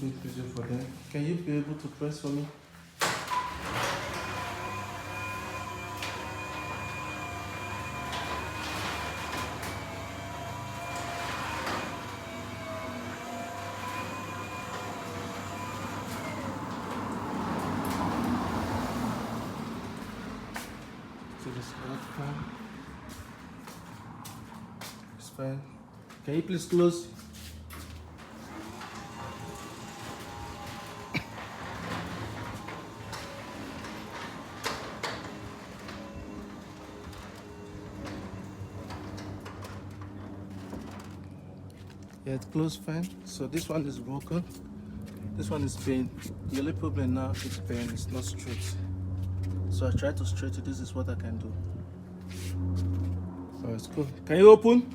Big easier for them. Can you be able to press for me? So this outcome is fine. Can you please close? Yeah, it's closed fine. So this one is broken. This one is bent. The only problem now is bent. It's not straight. So I try to straighten it. This is what I can do. So it's cool. Can you open?